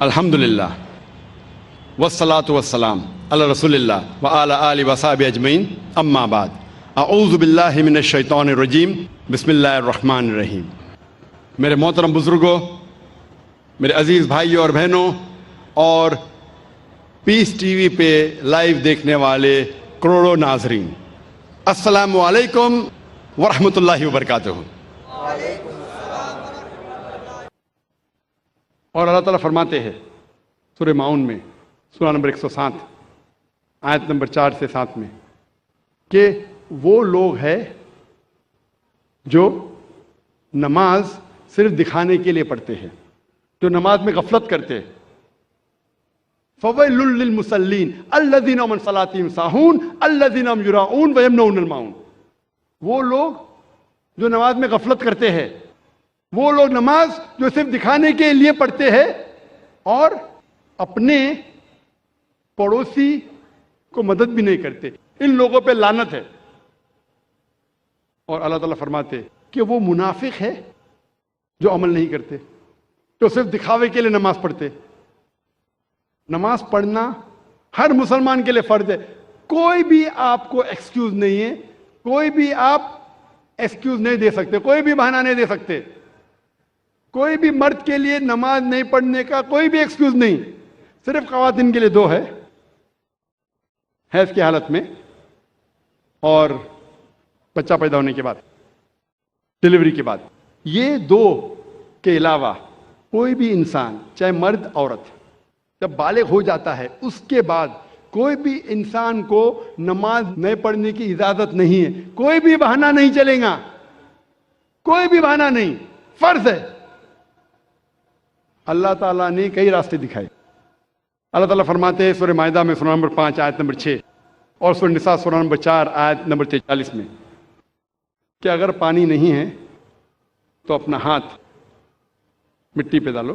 الحمدللہ والصلاة والسلام علی رسول اللہ وعلی آلہ وصحبہ اجمعین، اما بعد، اعوذ باللہ من الشیطان الرجیم، بسم اللہ الرحمن الرحیم۔ میرے محترم بزرگوں، میرے عزیز بھائیوں اور بہنوں، اور پیس ٹی وی پہ لائیو دیکھنے والے کروڑوں ناظرین، السلام علیکم ورحمۃ اللہ وبرکاتہ۔ اور اللہ تعالیٰ فرماتے ہیں سورہ ماؤن میں، سورہ نمبر 107 آیت نمبر 4 سے 7 میں، کہ وہ لوگ ہیں جو نماز صرف دکھانے کے لیے پڑھتے ہیں، جو نماز میں غفلت کرتے ہیں۔ فَوَيْلٌ لِّلْمُصَلِّينَ الَّذِينَ هُمْ عَنْ صَلَاتِهِمْ سَاهُونَ الَّذِينَ هُمْ يُرَاءُونَ وَيَمْنَعُونَ الْمَاعُونَ۔ وہ لوگ جو نماز میں غفلت کرتے ہیں، وہ لوگ نماز جو صرف دکھانے کے لیے پڑھتے ہیں اور اپنے پڑوسی کو مدد بھی نہیں کرتے، ان لوگوں پہ لعنت ہے۔ اور اللہ تعالیٰ فرماتے کہ وہ منافق ہے جو عمل نہیں کرتے، جو صرف دکھاوے کے لیے نماز پڑھتے۔ نماز پڑھنا ہر مسلمان کے لیے فرض ہے، کوئی بھی آپ کو ایکسکیوز نہیں ہے، کوئی بھی آپ ایکسکیوز نہیں دے سکتے، کوئی بھی بہانہ نہیں دے سکتے، کوئی بھی مرد کے لیے نماز نہیں پڑھنے کا کوئی بھی ایکسکیوز نہیں۔ صرف خواتین کے لیے دو ہے، حیض کی حالت میں اور بچہ پیدا ہونے کے بعد، ڈلیوری کے بعد۔ یہ دو کے علاوہ کوئی بھی انسان، چاہے مرد عورت، جب بالغ ہو جاتا ہے اس کے بعد کوئی بھی انسان کو نماز نہیں پڑھنے کی اجازت نہیں ہے، کوئی بھی بہانہ نہیں چلے گا، کوئی بھی بہانہ نہیں، فرض ہے۔ اللہ تعالیٰ نے کئی راستے دکھائے۔ اللہ تعالیٰ فرماتے ہیں سورہ مائدہ میں سورہ نمبر 5 آیت نمبر 6 اور سورہ نساء سورہ نمبر 4 آیت نمبر 43 میں، کہ اگر پانی نہیں ہے تو اپنا ہاتھ مٹی پہ ڈالو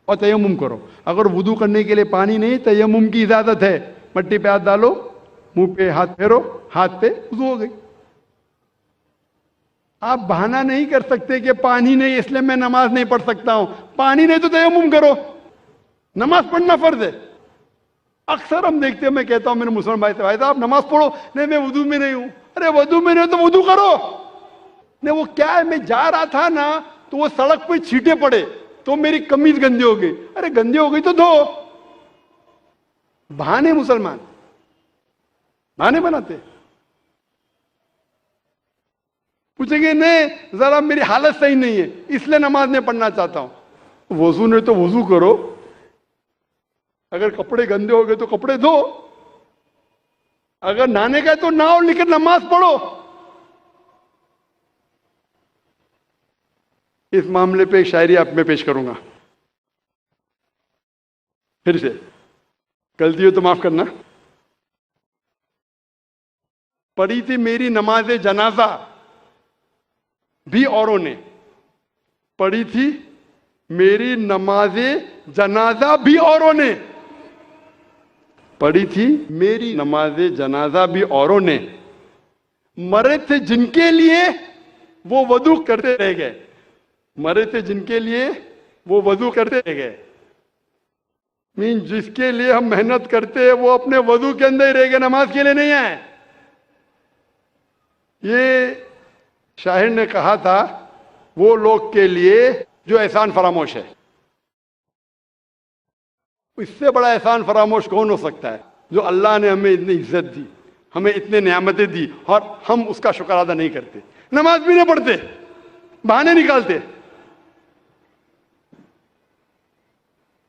اور تیمم کرو۔ اگر وضو کرنے کے لیے پانی نہیں، تیمم کی اجازت ہے، مٹی پہ ہاتھ ڈالو، منہ پہ ہاتھ پھیرو، ہاتھ پہ وضو ہو گئی۔ آپ بہانہ نہیں کر سکتے کہ پانی نہیں اس لیے میں نماز نہیں پڑھ سکتا ہوں، پانی نہیں تو تیمم کرو، نماز پڑھنا فرض ہے۔ اکثر ہم دیکھتے ہیں، میں کہتا ہوں میرے مسلمان بھائی سے، بھائی صاحب نماز پڑھو، نہیں میں وضو میں نہیں ہوں۔ ارے وضو میں نہیں ہو تو وضو کرو۔ نہیں وہ کیا ہے، میں جا رہا تھا نا تو وہ سڑک پہ چھینٹے پڑے تو میری قمیض گندی ہو گئی۔ ارے گندی ہو گئی تو دھو۔ بہانے مسلمان بہانے بناتے، پوچھیں گے نہیں ذرا میری حالت صحیح نہیں ہے اس لیے نماز نہیں پڑھنا چاہتا ہوں۔ وضو نہیں تو وضو کرو، اگر کپڑے گندے ہو گئے تو کپڑے دھو، اگر نہانے کا ہے تو نہاؤ لیکن نماز پڑھو۔ اس معاملے پہ ایک شاعری آپ میں پیش کروں گا، پھر سے غلطی ہو تو معاف کرنا۔ پڑھی تھی میری نماز جنازہ بھی اوروں نے، پڑھی تھی میری نماز جنازہ بھی اوروں نے، پڑھی تھی میری نماز جنازہ بھی اوروں نے، مرے تھے جن کے لیے وہ وضو کرتے رہ گئے، مرے تھے جن کے لیے وہ وضو کرتے رہ گئے۔ جس کے لیے ہم محنت کرتے ہیں وہ اپنے وضو کے اندر ہی رہ گئے، نماز کے لیے نہیں آئے۔ یہ شاعر نے کہا تھا وہ لوگ کے لیے جو احسان فراموش ہے۔ اس سے بڑا احسان فراموش کون ہو سکتا ہے، جو اللہ نے ہمیں اتنی عزت دی، ہمیں اتنے نعمتیں دی اور ہم اس کا شکر ادا نہیں کرتے، نماز بھی نہیں پڑھتے، بہانے نکالتے۔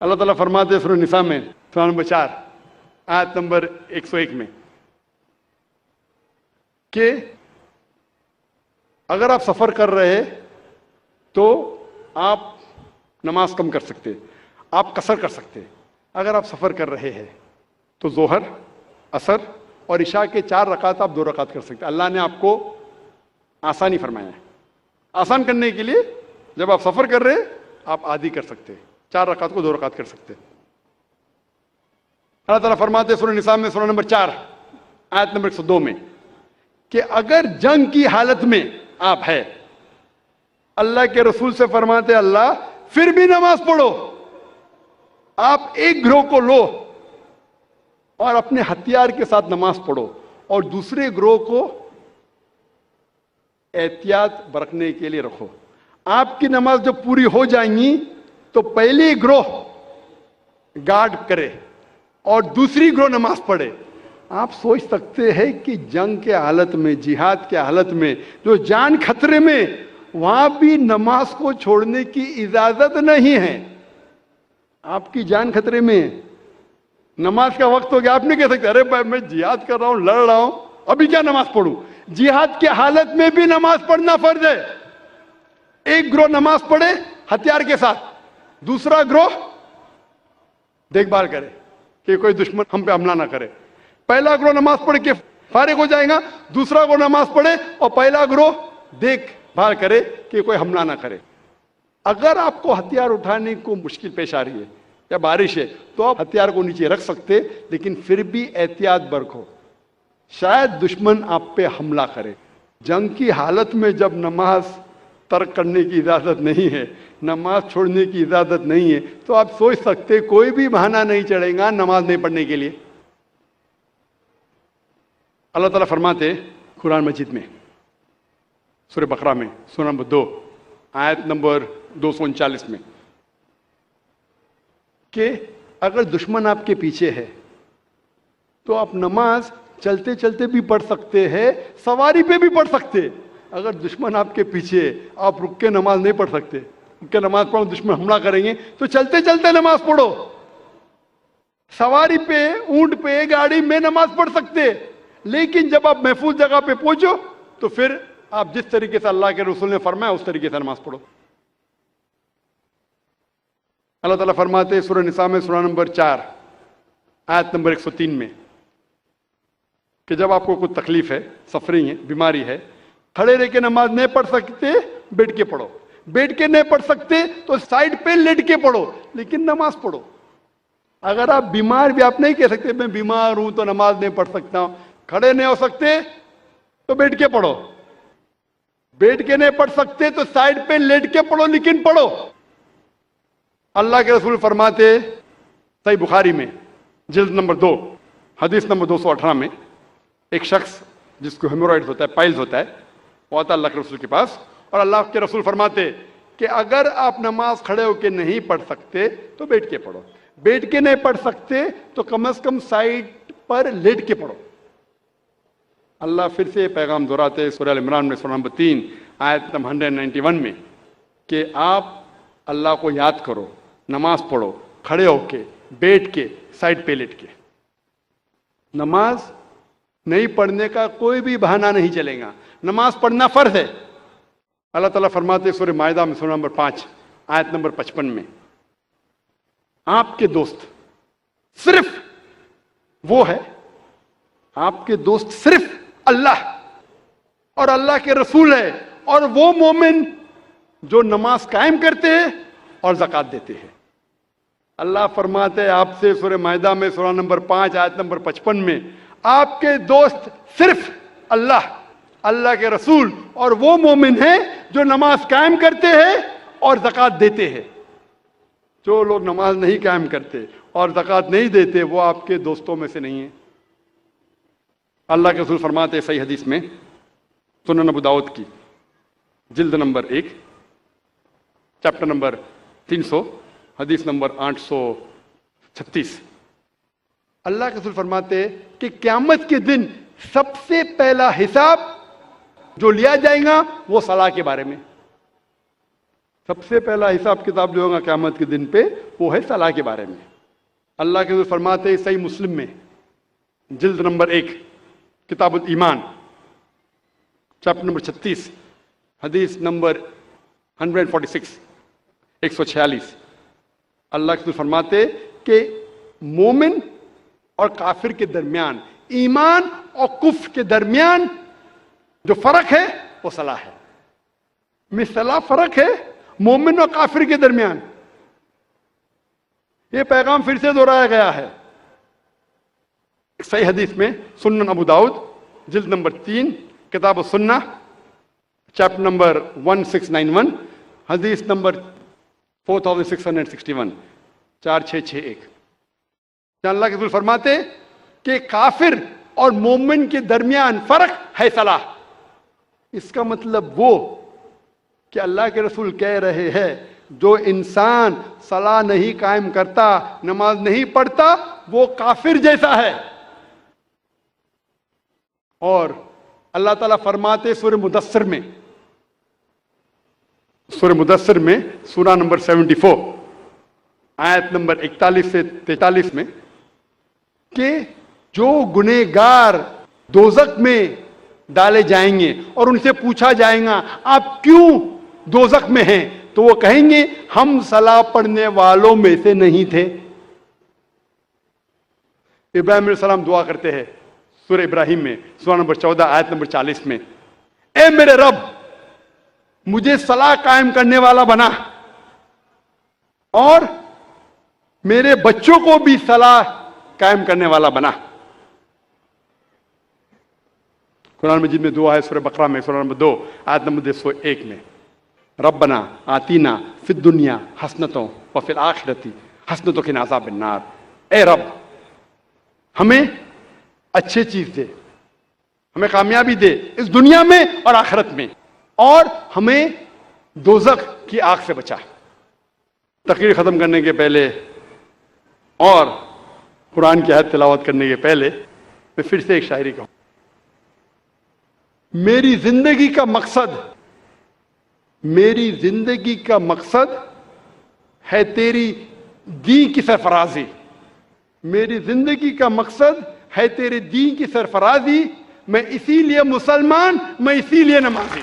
اللہ تعالیٰ فرماتے ہیں سورہ نساء میں سورہ نمبر 4 آیت نمبر 101 میں، کہ اگر آپ سفر کر رہے تو آپ نماز کم کر سکتے، آپ قصر کر سکتے۔ اگر آپ سفر کر رہے ہیں تو ظہر، عصر اور عشاء کے 4 رکعت آپ 2 رکعت کر سکتے۔ اللہ نے آپ کو آسانی فرمایا ہے، آسان کرنے کے لیے جب آپ سفر کر رہے آپ آدھی کر سکتے، 4 رکعت کو 2 رکعت کر سکتے۔ اللہ تعالیٰ فرماتے ہیں سورہ نساء میں سورہ نمبر 4 آیت نمبر 102 میں، کہ اگر جنگ کی حالت میں آپ ہے، اللہ کے رسول سے فرماتے اللہ پھر بھی نماز پڑھو، آپ ایک گروہ کو لو اور اپنے ہتھیار کے ساتھ نماز پڑھو اور دوسرے گروہ کو احتیاط برتنے کے لیے رکھو. آپ کی نماز جب پوری ہو جائیں گی تو پہلی گروہ گارڈ کرے اور دوسری گروہ نماز پڑھے. آپ سوچ سکتے ہیں کہ جنگ کے حالت میں، جہاد کے حالت میں، جو جان خطرے میں، وہاں بھی نماز کو چھوڑنے کی اجازت نہیں ہے. آپ کی جان خطرے میں، نماز کا وقت ہو گیا، آپ نہیں کہہ سکتے ارے بھائی میں جہاد کر رہا ہوں، لڑ رہا ہوں، ابھی کیا نماز پڑھوں. جہاد کے حالت میں بھی نماز پڑھنا فرض ہے. ایک گروہ نماز پڑھے ہتھیار کے ساتھ، دوسرا گروہ دیکھ بھال کرے کہ کوئی دشمن ہم پہ حملہ نہ کرے. پہلا گروہ نماز پڑھ کے فارغ ہو جائے گا، دوسرا گروہ نماز پڑھے اور پہلا گروہ دیکھ بھال کرے کہ کوئی حملہ نہ کرے. اگر آپ کو ہتھیار اٹھانے کو مشکل پیش آ رہی ہے یا بارش ہے تو آپ ہتھیار کو نیچے رکھ سکتے، لیکن پھر بھی احتیاط برتو، شاید دشمن آپ پہ حملہ کرے. جنگ کی حالت میں جب نماز ترک کرنے کی اجازت نہیں ہے، نماز چھوڑنے کی اجازت نہیں ہے، تو آپ سوچ سکتے کوئی بھی بہانہ نہیں چڑھے گا نماز نہیں پڑھنے کے لیے. اللہ تعالیٰ فرماتے قرآن مجید میں سورہ بقرہ میں سورہ نمبر 2 آیت نمبر 239 میں کہ اگر دشمن آپ کے پیچھے ہے تو آپ نماز چلتے چلتے بھی پڑھ سکتے ہیں، سواری پہ بھی پڑھ سکتے. اگر دشمن آپ کے پیچھے آپ رک کے نماز نہیں پڑھ سکتے، رک کے نماز پڑھو دشمن حملہ کریں گے، تو چلتے چلتے نماز پڑھو. سواری پہ، اونٹ پہ، گاڑی میں نماز پڑھ سکتے، لیکن جب آپ محفوظ جگہ پہ پہنچو تو پھر آپ جس طریقے سے اللہ کے رسول نے فرمایا اس طریقے سے نماز پڑھو. اللہ تعالیٰ فرماتے سورہ نساء میں سورہ نمبر 4 آیت نمبر 103 میں کہ جب آپ کو کوئی تکلیف ہے، سفرنگ ہے، بیماری ہے، کھڑے رہ کے نماز نہیں پڑھ سکتے بیٹھ کے پڑھو، بیٹھ کے نہیں پڑھ سکتے تو سائڈ پہ لیٹ کے پڑھو، لیکن نماز پڑھو. اگر آپ بیمار بھی، آپ نہیں کہہ سکتے میں بیمار ہوں تو نماز نہیں پڑھ سکتا ہوں، کھڑے نہیں ہو سکتے تو بیٹھ کے پڑھو، بیٹھ کے نہیں پڑھ سکتے تو سائڈ پہ لیٹ کے پڑھو، لیکن پڑھو. اللہ کے رسول فرماتے صحیح بخاری میں جلد نمبر 2 حدیث نمبر 218 میں ایک شخص جس کو ہیمورائڈز ہوتا ہے، پائلز ہوتا ہے، وہ آتا اللہ کے رسول کے پاس، اور اللہ کے رسول فرماتے کہ اگر آپ نماز کھڑے ہو کے نہیں پڑھ سکتے تو بیٹھ کے پڑھو، بیٹھ کے نہیں پڑھ سکتے تو کم از کم سائڈ پر لیٹ کے پڑھو. اللہ پھر سے پیغام دہراتے سورہ ال عمران میں سورہ نمبر 3 آیت نمبر 191 میں کہ آپ اللہ کو یاد کرو، نماز پڑھو کھڑے ہو کے، بیٹھ کے، سائڈ پہ لیٹ کے. نماز نہیں پڑھنے کا کوئی بھی بہانہ نہیں چلے گا، نماز پڑھنا فرض ہے. اللہ تعالیٰ فرماتے سورہ مائدہ میں سورہ نمبر 5 آیت نمبر 55 میں آپ کے دوست صرف وہ ہے، آپ کے دوست صرف اللہ اور اللہ کے رسول ہے، اور وہ مومن جو نماز قائم کرتے ہیں اور زکوٰۃ دیتے ہیں. اللہ فرماتے ہیں آپ سے سورہ مائدہ میں سورہ نمبر 5 آیت نمبر 55 میں آپ کے دوست صرف اللہ، اللہ کے رسول اور وہ مومن ہیں جو نماز قائم کرتے ہیں اور زکوٰۃ دیتے ہیں. جو لوگ نماز نہیں قائم کرتے اور زکوٰۃ نہیں دیتے وہ آپ کے دوستوں میں سے نہیں ہیں. اللہ کے رسول فرماتے ہیں صحیح حدیث میں سنن ابو داؤد کی جلد نمبر 1 چیپٹر نمبر 300 حدیث نمبر 836 اللہ کے رسول فرماتے ہیں کہ قیامت کے دن سب سے پہلا حساب جو لیا جائے گا وہ صلاح کے بارے میں. سب سے پہلا حساب کتاب جو ہوگا قیامت کے دن پہ وہ ہے صلاح کے بارے میں. اللہ کے رسول فرماتے ہیں صحیح مسلم میں جلد نمبر 1 کتاب الایمان چیپٹر نمبر 36 حدیث نمبر 146 146 اللہ کے رسول فرماتے کہ مومن اور کافر کے درمیان، ایمان اور کفر کے درمیان جو فرق ہے وہ صلاح ہے. مثلا فرق ہے مومن اور کافر کے درمیان. یہ پیغام پھر سے دہرایا گیا ہے صحیح حدیث میں سنن ابو داؤد جلد نمبر 3 کتاب السنہ چیپٹر نمبر 1691 حدیث نمبر 4661 4:6-6:1 جہاں اللہ کے رسول فرماتے کہ کافر اور مومن کے درمیان فرق ہے صلاح. اس کا مطلب وہ کہ اللہ کے رسول کہہ رہے ہیں جو انسان صلاح نہیں قائم کرتا، نماز نہیں پڑھتا، وہ کافر جیسا ہے. اور اللہ تعالیٰ فرماتے سورہ مدثر میں سورہ نمبر 74 آیت نمبر 41 سے 43 میں کہ جو گنہگار دوزخ میں ڈالے جائیں گے اور ان سے پوچھا جائے گا آپ کیوں دوزخ میں ہیں، تو وہ کہیں گے ہم صلاح پڑھنے والوں میں سے نہیں تھے. ابراہیم علیہ السلام دعا کرتے ہیں سورہ ابراہیم میں سورہ نمبر 14 آیت نمبر 40 میں، اے میرے رب مجھے صلاح قائم کرنے والا بنا اور میرے بچوں کو بھی صلاح قائم کرنے والا بنا. قرآن مجید میں دعا ہے سورہ بقرہ میں سورہ نمبر 2 آیت نمبر 201 میں، ربنا آتینا فی الدنیا حسنۃ وفی الآخرۃ حسنۃ وقنا عذاب النار. اے رب ہمیں اچھی چیز دے، ہمیں کامیابی دے اس دنیا میں اور آخرت میں، اور ہمیں دوزخ کی آگ سے بچا. تقریر ختم کرنے کے پہلے اور قرآن کی آیت تلاوت کرنے کے پہلے میں پھر سے ایک شاعری کہوں. میری زندگی کا مقصد ہے تیری دین کی سرفرازی. میری زندگی کا مقصد ہے تیرے دین کی سرفرازی. میں اسی لیے مسلمان، میں اسی لیے نمازی.